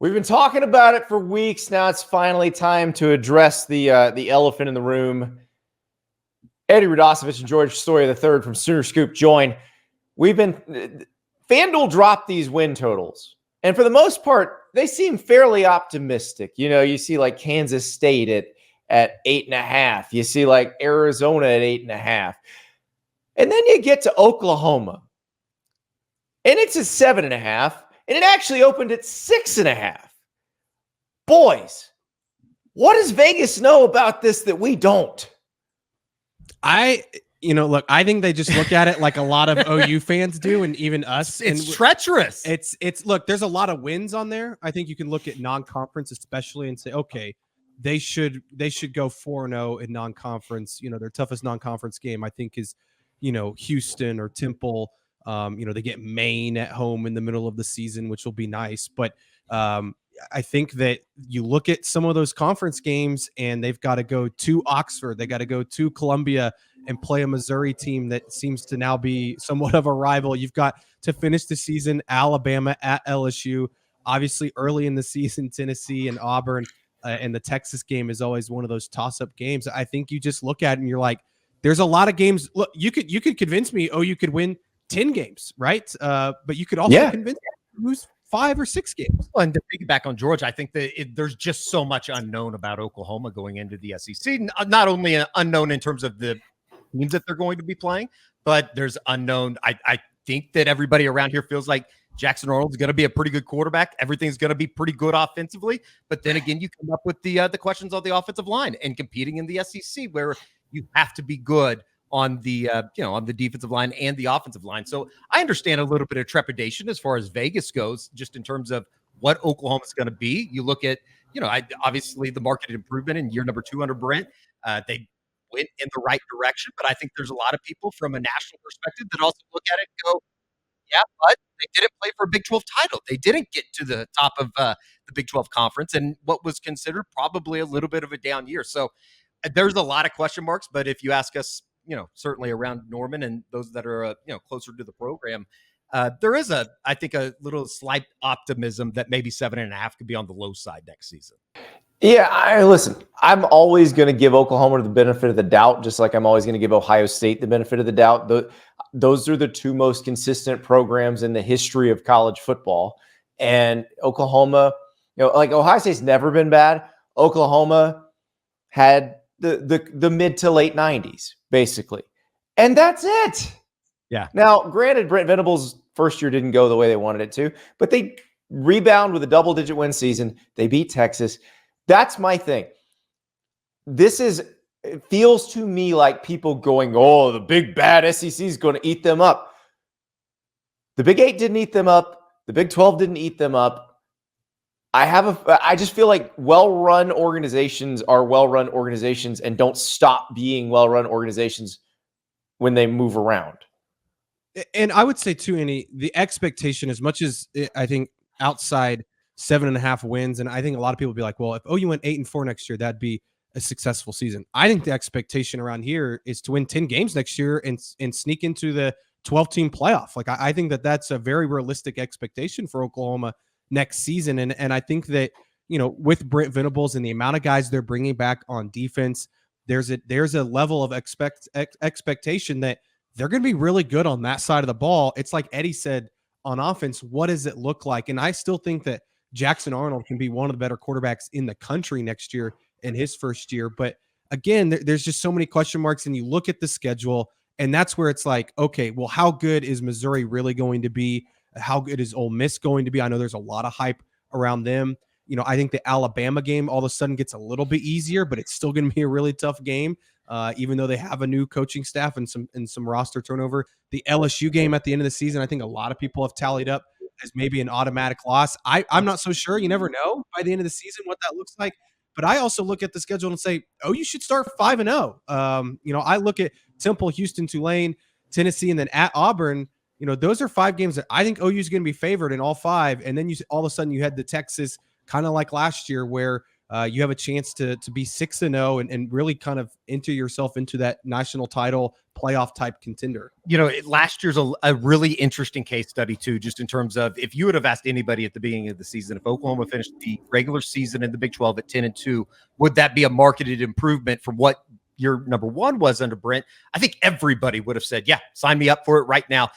We've been talking about it for weeks. Now it's finally time to address the elephant in the room. Eddie Radosevich and George Stoia III from Sooner Scoop join. FanDuel dropped these win totals, and for the most part, they seem fairly optimistic. You know, you see like Kansas State at 8.5. You see like Arizona at 8.5. And then you get to Oklahoma, and it's at 7.5. And it actually opened at 6.5. Boys, what does Vegas know about this that we don't? Look, I think they just look at it like a lot of OU fans do, and even us. It's treacherous. Look, there's a lot of wins on there. I think you can look at non-conference especially and say, okay, they should go 4-0 in non-conference. You know, their toughest non-conference game, I think, is, Houston or Temple. They get Maine at home in the middle of the season, which will be nice. But I think that you look at some of those conference games and they've got to go to Oxford. They got to go to Columbia and play a Missouri team that seems to now be somewhat of a rival. You've got to finish the season Alabama at LSU. Obviously, early in the season, Tennessee and Auburn, and the Texas game is always one of those toss-up games. I think you just look at it and you're like, there's a lot of games. Look, you could convince me, you could win 10 games, right? But you could also convince me to lose 5 or 6 games. Well, and to piggyback on George, I think that there's just so much unknown about Oklahoma going into the SEC. Not only unknown in terms of the teams that they're going to be playing, but there's unknown. I think that everybody around here feels like Jackson Arnold is going to be a pretty good quarterback. Everything's going to be pretty good offensively. But then again, you come up with the questions on the offensive line and competing in the SEC where you have to be good on the on the defensive line and the offensive line. So I understand a little bit of trepidation as far as Vegas goes, just in terms of what Oklahoma is going to be. You look at, obviously the market improvement in year number 2 under Brent. They went in the right direction, but I think there's a lot of people from a national perspective that also look at it and go, yeah, but they didn't play for a Big 12 title. They didn't get to the top of the Big 12 conference and what was considered probably a little bit of a down year. So there's a lot of question marks, but if you ask us, certainly around Norman and those that are, closer to the program, there is I think a little slight optimism that maybe 7.5 could be on the low side next season. Yeah, listen, I'm always going to give Oklahoma the benefit of the doubt, just like I'm always going to give Ohio State the benefit of the doubt. Those are the 2 most consistent programs in the history of college football. And Oklahoma, like Ohio State's never been bad. Oklahoma had the mid to late 90s, basically. And that's it. Yeah. Now, granted, Brent Venables' first year didn't go the way they wanted it to, but they rebound with a double-digit win season. They beat Texas. That's my thing. It feels to me like people going, oh, the big bad SEC is going to eat them up. The Big 8 didn't eat them up. The Big 12 didn't eat them up. I just feel like well-run organizations are well-run organizations and don't stop being well-run organizations when they move around. And I would say too, Andy, the expectation, as much as I think outside 7.5 wins, and I think a lot of people will be like, well, if OU went 8-4 next year, that'd be a successful season. I think the expectation around here is to win 10 games next year and sneak into the 12-team playoff. Like I think that's a very realistic expectation for Oklahoma next season. And I think that, with Brent Venables and the amount of guys they're bringing back on defense, there's a level of expectation that they're going to be really good on that side of the ball. It's like Eddie said on offense, what does it look like? And I still think that Jackson Arnold can be one of the better quarterbacks in the country next year in his first year. But again, there's just so many question marks, and you look at the schedule, and that's where it's like, okay, well, how good is Missouri really going to be? How good is Ole Miss going to be? I know there's a lot of hype around them. I think the Alabama game all of a sudden gets a little bit easier, but it's still going to be a really tough game, even though they have a new coaching staff and some roster turnover. The LSU game at the end of the season, I think a lot of people have tallied up as maybe an automatic loss. I'm not so sure. You never know by the end of the season what that looks like. But I also look at the schedule and say, you should start 5-0. I look at Temple, Houston, Tulane, Tennessee, and then at Auburn. Those are 5 games that I think OU is going to be favored in all 5. And then all of a sudden you had the Texas, kind of like last year, where You have a chance to be 6-0 and really kind of enter yourself into that national title playoff type contender. Last year's a really interesting case study too, just in terms of if you would have asked anybody at the beginning of the season, if Oklahoma finished the regular season in the Big 12 at 10-2, would that be a marketed improvement from what year number one was under Brent? I think everybody would have said, yeah, sign me up for it right now,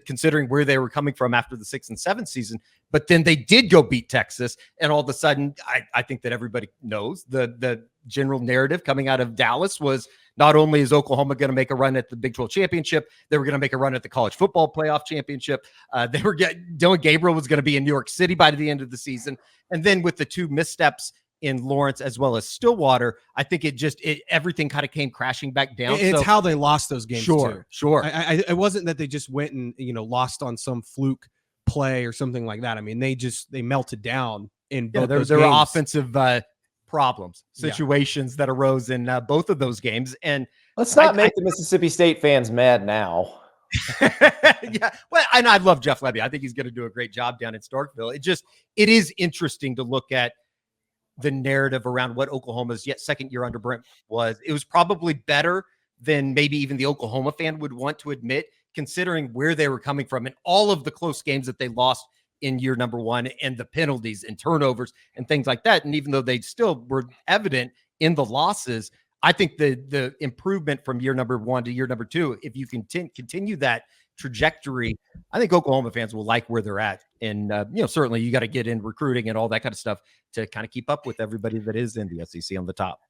considering where they were coming from after the 6 and 7 season. But then they did go beat Texas. And all of a sudden, I think that everybody knows the general narrative coming out of Dallas was not only is Oklahoma going to make a run at the Big 12 championship, they were going to make a run at the college football playoff championship. Dylan Gabriel was going to be in New York City by the end of the season. And then with the 2 missteps in Lawrence as well as Stillwater, I think everything kind of came crashing back down. It's how they lost those games. Sure. It wasn't that they just went and lost on some fluke play or something like that. I mean, they melted down in both those there games. were offensive situations that arose in both of those games. And let's not make the Mississippi State fans mad now. Yeah, well, and I love Jeff Lebby. I think he's going to do a great job down in Starkville. It is interesting to look at the narrative around what Oklahoma's second year under Brent was. It was probably better than maybe even the Oklahoma fan would want to admit, considering where they were coming from and all of the close games that they lost in year number one and the penalties and turnovers and things like that. And even though they still were evident in the losses, I think the improvement from year number one to year number two, if you can continue that trajectory, I think Oklahoma fans will like where they're at. And, certainly you got to get in recruiting and all that kind of stuff to kind of keep up with everybody that is in the SEC on the top.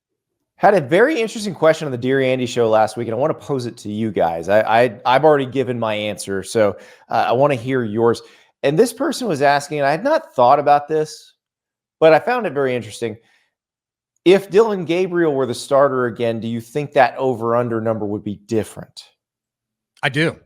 Had a very interesting question on the Dear Andy show last week, and I want to pose it to you guys. I've already given my answer, so I want to hear yours. And this person was asking, and I had not thought about this, but I found it very interesting. If Dylan Gabriel were the starter again, do you think that over-under number would be different? I do.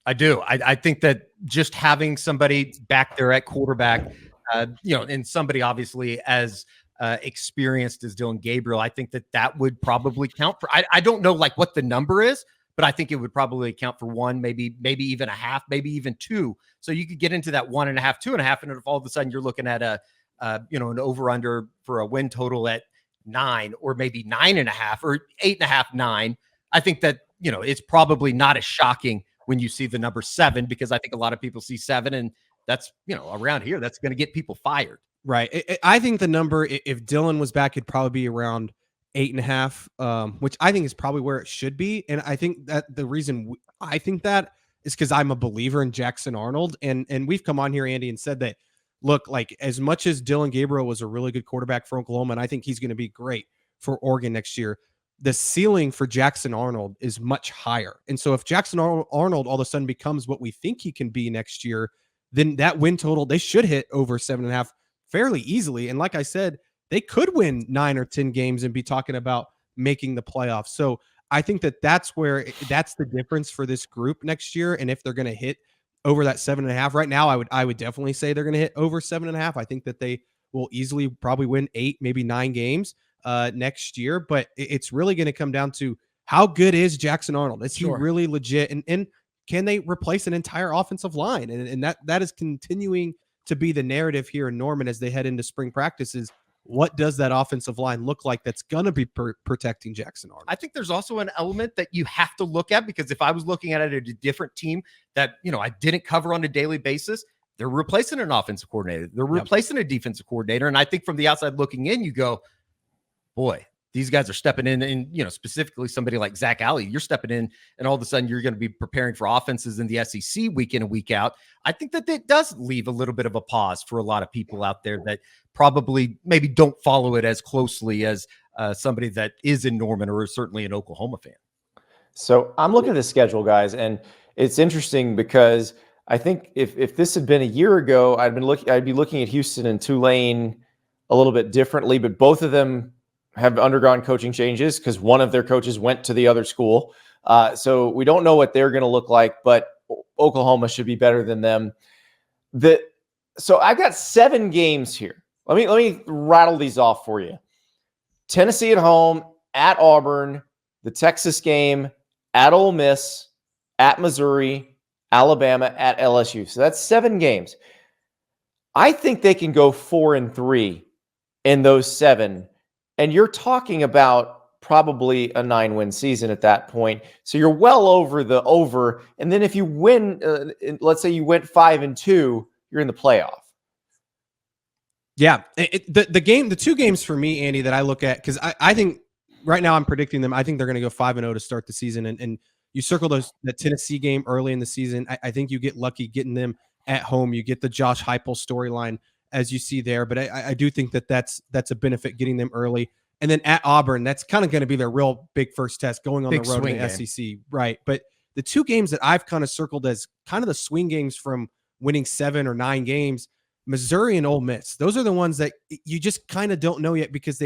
I think that just having somebody back there at quarterback, and somebody obviously as experienced as Dylan Gabriel, I think that would probably count for. I don't know what the number is, but I think it would probably account for 1, maybe even a half, maybe even 2. So you could get into that 1.5, 2.5, and if all of a sudden you're looking at an over/under for a win total at 9 or maybe 9.5 or 8.5, 9. I think that it's probably not as shocking when you see the number 7, because I think a lot of people see 7, and that's around here that's going to get people fired. Right. I think the number, if Dylan was back, it'd probably be around 8.5, which I think is probably where it should be. And I think that the reason I think that is because I'm a believer in Jackson Arnold. And we've come on here, Andy, and said that, look, as much as Dylan Gabriel was a really good quarterback for Oklahoma, and I think he's going to be great for Oregon next year, the ceiling for Jackson Arnold is much higher. And so if Jackson Arnold all of a sudden becomes what we think he can be next year, then that win total, they should hit over 7.5 fairly easily. And like I said, they could win 9 or 10 games and be talking about making the playoffs. So I think that's the difference for this group next year. And if they're going to hit over that 7.5 right now, I would definitely say they're going to hit over 7.5. I think that they will easily probably win 8, maybe 9 games next year. But it's really going to come down to how good is Jackson Arnold? Is he really legit? And can they replace an entire offensive line? And that is continuing to be the narrative here in Norman as they head into spring practices. What does that offensive line look like that's going to be protecting Jackson Arnold? I think there's also an element that you have to look at, because if I was looking at it at a different team that, I didn't cover on a daily basis, they're replacing an offensive coordinator. They're replacing a defensive coordinator. And I think from the outside looking in, you go, boy, these guys are stepping in, and specifically somebody like Zach Alley, you're stepping in, and all of a sudden you're going to be preparing for offenses in the SEC week in and week out. I think that it does leave a little bit of a pause for a lot of people out there that probably maybe don't follow it as closely as somebody that is in Norman or is certainly an Oklahoma fan. So I'm looking at the schedule, guys, and it's interesting because I think if this had been a year ago, I'd be looking at Houston and Tulane a little bit differently, but both of them have undergone coaching changes because one of their coaches went to the other school. So we don't know what they're going to look like, but Oklahoma should be better than them. So I've got 7 games here. Let me rattle these off for you. Tennessee at home, at Auburn, the Texas game, at Ole Miss, at Missouri, Alabama, at LSU. So that's 7 games. I think they can go 4-3 in those 7 And you're talking about probably a 9-win season at that point. So you're well over the over. And then if you win, let's say you went 5-2, you're in the playoff. Yeah. The two games for me, Andy, that I look at, because I think right now I'm predicting them. I think they're going to go 5-0 to start the season. And you circle the Tennessee game early in the season. I think you get lucky getting them at home. You get the Josh Heupel storyline as you see there. But I do think that's a benefit getting them early. And then at Auburn, that's kind of going to be their real big first test going on the road in the SEC. Right. But the two games that I've kind of circled as kind of the swing games from winning 7 or 9 games, Missouri and Ole Miss. Those are the ones that you just kind of don't know yet, because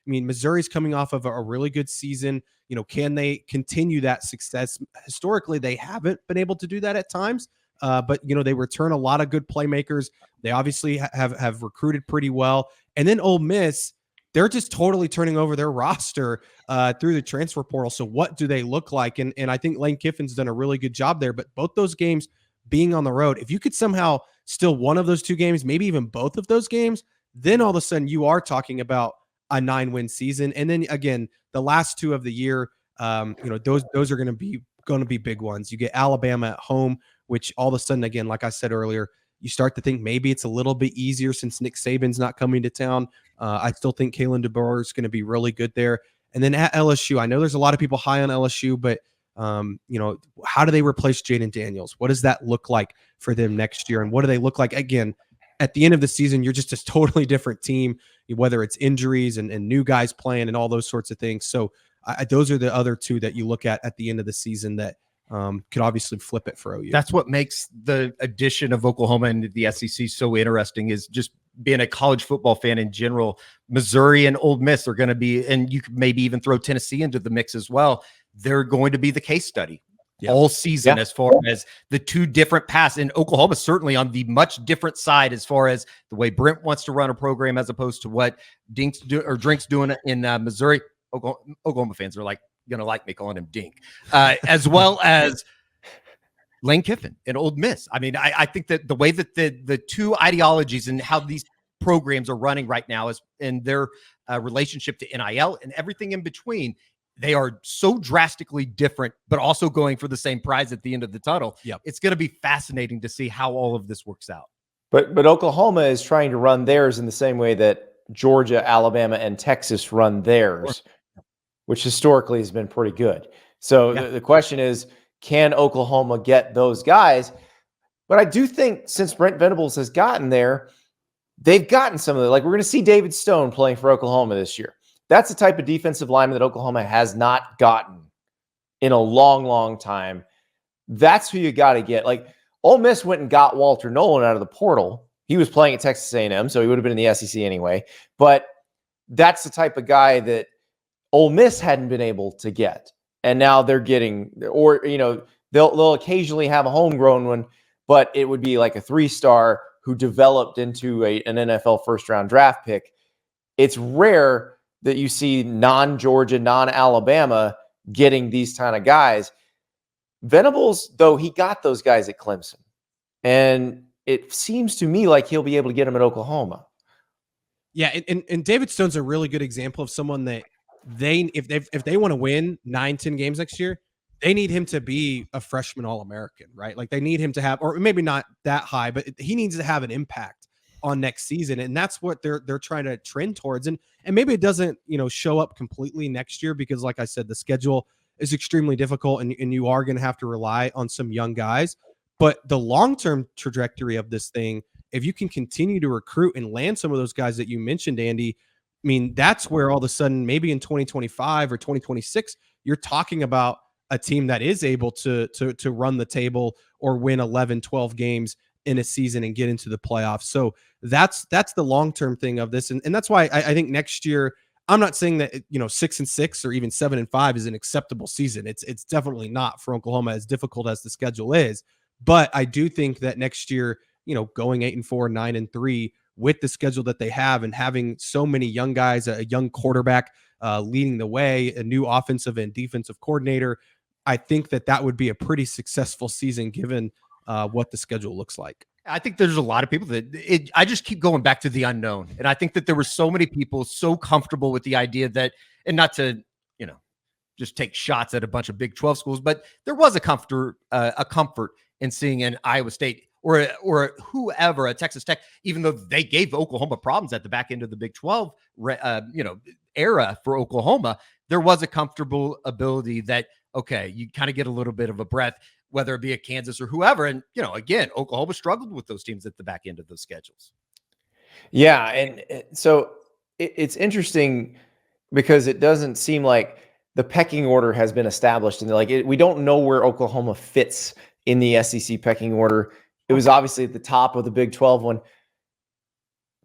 Missouri's coming off of a really good season. Can they continue that success? Historically, they haven't been able to do that at times. But they return a lot of good playmakers. They obviously have recruited pretty well. And then Ole Miss, they're just totally turning over their roster through the transfer portal. So what do they look like? And I think Lane Kiffin's done a really good job there. But both those games being on the road, if you could somehow still one of those two games, maybe even both of those games, then all of a sudden you are talking about a 9-win season. And then again, the last 2 of the year, those are going to be big ones. You get Alabama at home, which all of a sudden, again, like I said earlier, you start to think maybe it's a little bit easier since Nick Saban's not coming to town. I still think Kalen DeBoer is going to be really good there. And then at LSU, I know there's a lot of people high on LSU, but how do they replace Jaden Daniels? What does that look like for them next year? And what do they look like? Again, at the end of the season, you're just a totally different team, whether it's injuries and new guys playing and all those sorts of things. So those are the other two that you look at the end of the season that could obviously flip it for OU. That's what makes the addition of Oklahoma into the SEC so interesting, is just being a college football fan in general. Missouri and Ole Miss are going to be, and you could maybe even throw Tennessee into the mix as well. They're going to be the case study all season as far as the two different paths. And Oklahoma certainly on the much different side as far as the way Brent wants to run a program as opposed to what Drink's doing in Missouri. Oklahoma fans are going to like me calling him Dink, as well as Lane Kiffin and Ole Miss. I mean, I think that the way that the two ideologies and how these programs are running right now is in their relationship to NIL and everything in between, they are so drastically different, but also going for the same prize at the end of the tunnel. Yep. It's going to be fascinating to see how all of this works out. But Oklahoma is trying to run theirs in the same way that Georgia, Alabama, and Texas run theirs, which historically has been pretty good. So the question is, can Oklahoma get those guys? But I do think since Brent Venables has gotten there, they've gotten some of it. Like, we're going to see David Stone playing for Oklahoma this year. That's the type of defensive lineman that Oklahoma has not gotten in a long, long time. That's who you got to get. Like, Ole Miss went and got Walter Nolan out of the portal. He was playing at Texas A&M, so he would have been in the SEC anyway. But that's the type of guy that Ole Miss hadn't been able to get. And now they're getting, or, they'll occasionally have a homegrown one, but it would be like a 3-star who developed into an NFL first-round draft pick. It's rare that you see non-Georgia, non-Alabama getting these kind of guys. Venables, though, he got those guys at Clemson. And it seems to me like he'll be able to get them at Oklahoma. Yeah, and David Stone's a really good example of someone that if they want to win 9-10 games next year, they need him to be a freshman All-American, right? Like, they need him to have, or maybe not that high, but he needs to have an impact on next season. And that's what they're trying to trend towards. And maybe it doesn't, show up completely next year because, like I said, the schedule is extremely difficult and you are going to have to rely on some young guys. But the long-term trajectory of this thing, if you can continue to recruit and land some of those guys that you mentioned, Andy, I mean, that's where all of a sudden, maybe in 2025 or 2026, you're talking about a team that is able to run the table or win 11, 12 games in a season and get into the playoffs. So that's the long-term thing of this. And that's why I think next year, I'm not saying that, 6-6 or even 7-5 is an acceptable season. It's definitely not for Oklahoma, as difficult as the schedule is. But I do think that next year, going 8-4, 9-3 with the schedule that they have and having so many young guys, a young quarterback leading the way, a new offensive and defensive coordinator, I think that would be a pretty successful season given what the schedule looks like. I think there's a lot of people that I just keep going back to the unknown. And I think that there were so many people so comfortable with the idea that, and not to, just take shots at a bunch of Big 12 schools, but there was a comfort in seeing an Iowa State or whoever, a Texas Tech, even though they gave Oklahoma problems at the back end of the Big 12, era for Oklahoma, there was a comfortable ability that, okay, you kind of get a little bit of a breath, whether it be a Kansas or whoever. And, again, Oklahoma struggled with those teams at the back end of those schedules. Yeah. And so it's interesting because it doesn't seem like the pecking order has been established, and we don't know where Oklahoma fits in the SEC pecking order. It was obviously at the top of the Big 12 one.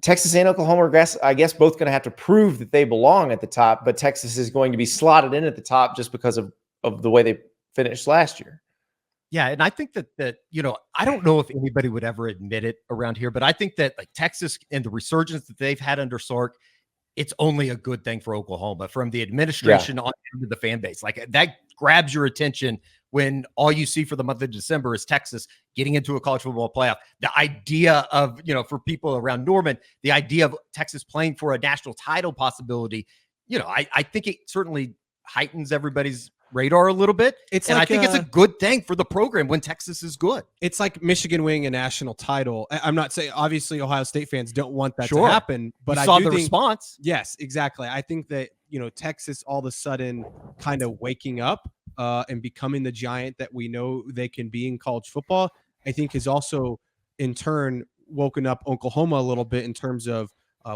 Texas and Oklahoma are, I guess, both going to have to prove that they belong at the top, but Texas is going to be slotted in at the top just because of the way they finished last year. Yeah, and I think that I don't know if anybody would ever admit it around here, but I think that Texas and the resurgence that they've had under Sark, it's only a good thing for Oklahoma, from the administration on to the fan base. That grabs your attention when all you see for the month of December is Texas getting into a college football playoff. The idea of, for people around Norman, the idea of Texas playing for a national title possibility, I think it certainly heightens everybody's radar a little bit. I think it's a good thing for the program when Texas is good. It's like Michigan winning a national title. I'm not saying, obviously, Ohio State fans don't want that to happen, but I saw the response. Yes, exactly. I think that, Texas all of a sudden kind of waking up and becoming the giant that we know they can be in college football, I think has also in turn woken up Oklahoma a little bit in terms of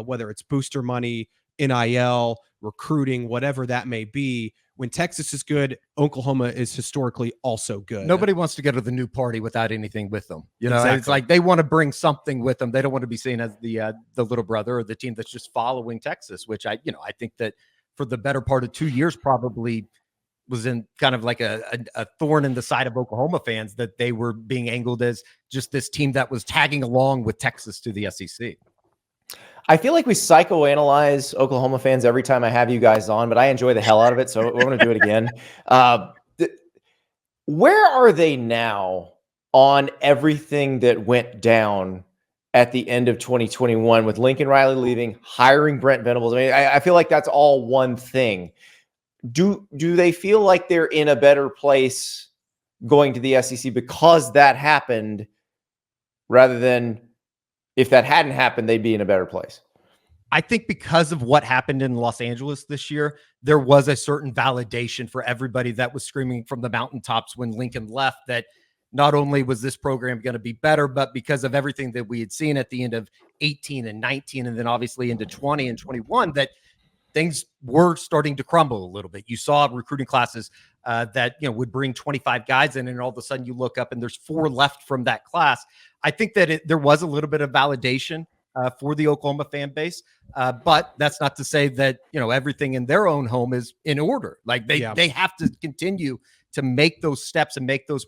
whether it's booster money, NIL, recruiting, whatever that may be. When Texas is good, Oklahoma is historically also good. Nobody wants to go to the new party without anything with them. Exactly. It's like they want to bring something with them. They don't want to be seen as the little brother or the team that's just following Texas, which I think that for the better part of 2 years probably was in kind of like a thorn in the side of Oklahoma fans, that they were being angled as just this team that was tagging along with Texas to the SEC. I feel like we psychoanalyze Oklahoma fans every time I have you guys on, but I enjoy the hell out of it, so we're going to do it again. Where are they now on everything that went down at the end of 2021 with Lincoln Riley leaving, hiring Brent Venables? I mean, I feel like that's all one thing. Do they feel like they're in a better place going to the SEC because that happened, rather than if that hadn't happened, they'd be in a better place? I think because of what happened in Los Angeles this year, there was a certain validation for everybody that was screaming from the mountaintops when Lincoln left, that not only was this program going to be better, but because of everything that we had seen at the end of 18 and 19, and then obviously into 20 and 21, that things were starting to crumble a little bit. You saw recruiting classes that would bring 25 guys in, and all of a sudden you look up and there's 4 left from that class. I think that there was a little bit of validation for the Oklahoma fan base, but that's not to say that everything in their own home is in order. They have to continue to make those steps and make those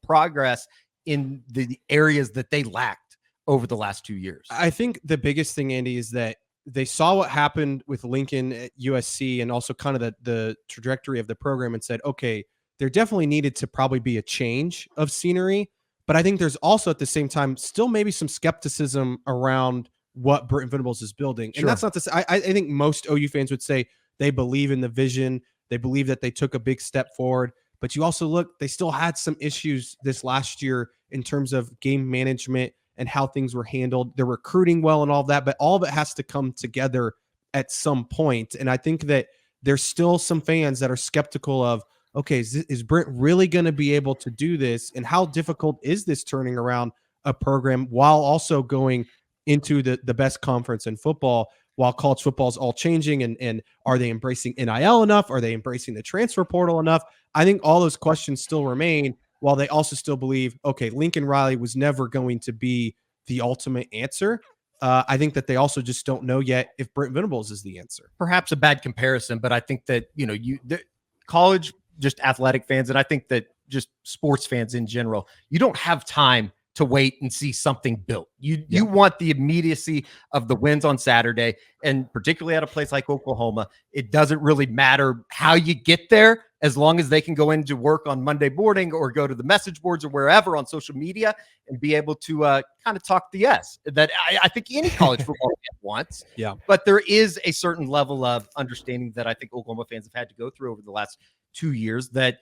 progress in the areas that they lacked over the last 2 years. I think the biggest thing, Andy, is that they saw what happened with Lincoln at USC and also kind of the trajectory of the program and said, okay, there definitely needed to probably be a change of scenery. But I think there's also at the same time still maybe some skepticism around what Brent Venables is building. And that's not to say, I think most OU fans would say they believe in the vision. They believe that they took a big step forward. But you also look, they still had some issues this last year in terms of game management and how things were handled. They're recruiting well and all of that, but all of it has to come together at some point. And I think that there's still some fans that are skeptical of, okay, is Brent really going to be able to do this? And how difficult is this turning around a program while also going into the best conference in football, while college football is all changing? And are they embracing NIL enough? Are they embracing the transfer portal enough? I think all those questions still remain, while they also still believe, okay, Lincoln Riley was never going to be the ultimate answer. I think that they also just don't know yet if Brent Venables is the answer. Perhaps a bad comparison, but I think that, the college, just athletic fans, and I think that just sports fans in general, you don't have time to wait and see something built. You want the immediacy of the wins on Saturday, and particularly at a place like Oklahoma, it doesn't really matter how you get there as long as they can go into work on Monday morning or go to the message boards or wherever on social media and be able to kind of talk the S that I think any college football fan wants. Yeah. But there is a certain level of understanding that I think Oklahoma fans have had to go through over the last 2 years, that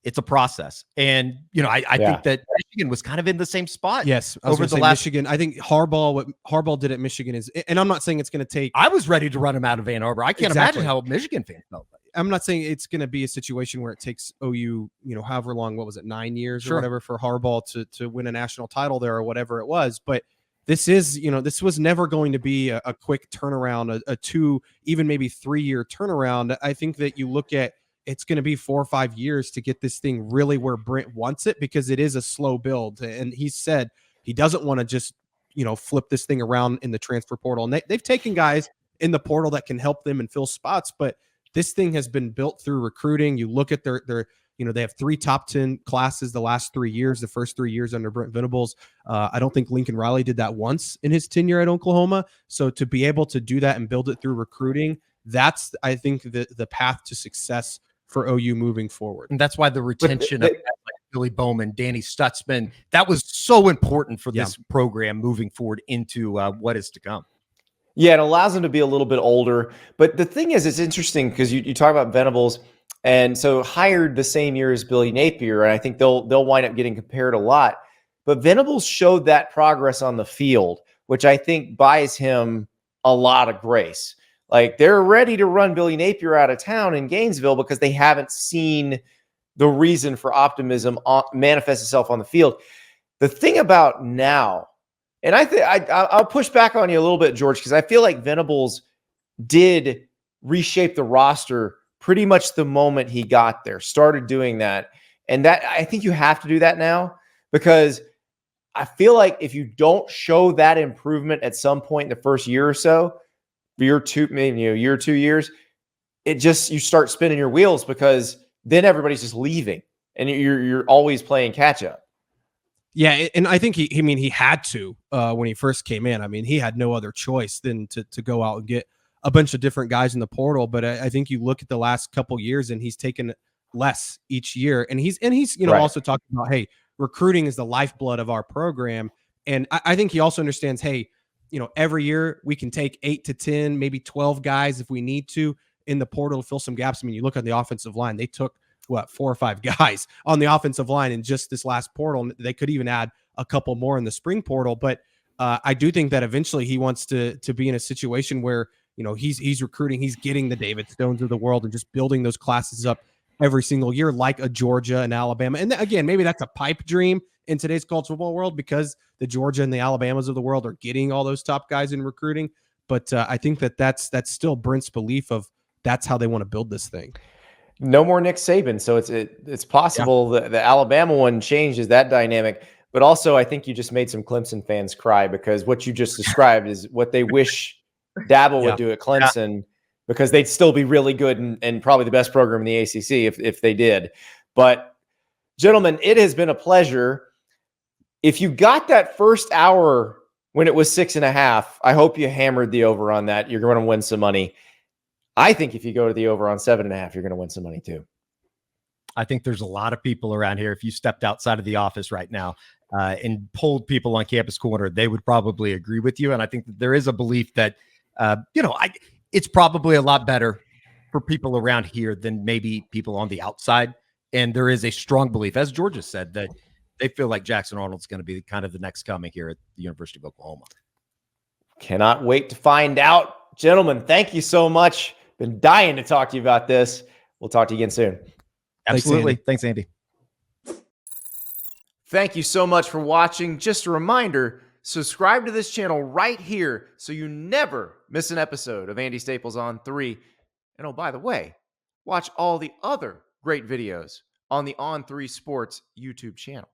it's a process. And, I think that Michigan was kind of in the same spot. Yes. Over the last Michigan. I think what Harbaugh did at Michigan is, and I'm not saying it's going to take. I was ready to run him out of Ann Arbor. I can't imagine how Michigan fans felt. I'm not saying it's going to be a situation where it takes OU, however long, what was it, 9 years or whatever for Harbaugh to win a national title there or whatever it was. But this is, this was never going to be a quick turnaround, a 2, even maybe 3-year turnaround. I think that you look at, it's going to be 4 or 5 years to get this thing really where Brent wants it, because it is a slow build. And he said he doesn't want to just, flip this thing around in the transfer portal. And they've taken guys in the portal that can help them and fill spots, but this thing has been built through recruiting. You look at their they have 3 top 10 classes the last 3 years, the first 3 years under Brent Venables. I don't think Lincoln Riley did that once in his tenure at Oklahoma. So to be able to do that and build it through recruiting, that's, I think, the path to success for OU moving forward. And that's why the retention of Billy Bowman, Danny Stutzman, that was so important for this program moving forward into what is to come. Yeah, it allows them to be a little bit older. But the thing is, it's interesting because you talk about Venables, and so hired the same year as Billy Napier, and I think they'll wind up getting compared a lot. But Venables showed that progress on the field, which I think buys him a lot of grace. Like, they're ready to run Billy Napier out of town in Gainesville because they haven't seen the reason for optimism manifest itself on the field. The thing about now, and I'll push back on you a little bit, George, because I feel like Venables did reshape the roster pretty much the moment he got there, started doing that. And that, I think you have to do that now, because I feel like if you don't show that improvement at some point in the first year or so, year 2, maybe year 2 years, you start spinning your wheels, because then everybody's just leaving and you're always playing catch up. Yeah, and I think he had to when he first came in. I mean, he had no other choice than to go out and get a bunch of different guys in the portal. But I think you look at the last couple years, and he's taken less each year. And he's also talking about, hey, recruiting is the lifeblood of our program. And I think he also understands, hey, every year we can take 8 to 10, maybe 12 guys if we need to in the portal to fill some gaps. I mean, you look at the offensive line, they took 4 or 5 guys on the offensive line in just this last portal. They could even add a couple more in the spring portal. But I do think that eventually he wants to be in a situation where, he's recruiting, he's getting the David Stones of the world and just building those classes up every single year, like a Georgia and Alabama. And again, maybe that's a pipe dream in today's college football world, because the Georgia and the Alabamas of the world are getting all those top guys in recruiting. But I think that's still Brent's belief of that's how they want to build this thing. No more Nick Saban. So it's possible that the Alabama one changes that dynamic. But also, I think you just made some Clemson fans cry, because what you just described is what they wish Dabble would do at Clemson, because they'd still be really good and probably the best program in the ACC if they did. But gentlemen, it has been a pleasure. If you got that first hour when it was 6.5, I hope you hammered the over on that. You're going to win some money. I think if you go to the over on 7.5, you're going to win some money too. I think there's a lot of people around here. If you stepped outside of the office right now and polled people on Campus Corner, they would probably agree with you. And I think that there is a belief that, it's probably a lot better for people around here than maybe people on the outside. And there is a strong belief, as Georgia said, that they feel like Jackson Arnold's going to be kind of the next coming here at the University of Oklahoma. Cannot wait to find out. Gentlemen, thank you so much. Been dying to talk to you about this. We'll talk to you again soon. Absolutely. Thanks, Andy. Thank you so much for watching. Just a reminder, subscribe to this channel right here so you never miss an episode of Andy Staples on 3. And oh, by the way, watch all the other great videos on the On3 Sports YouTube channel.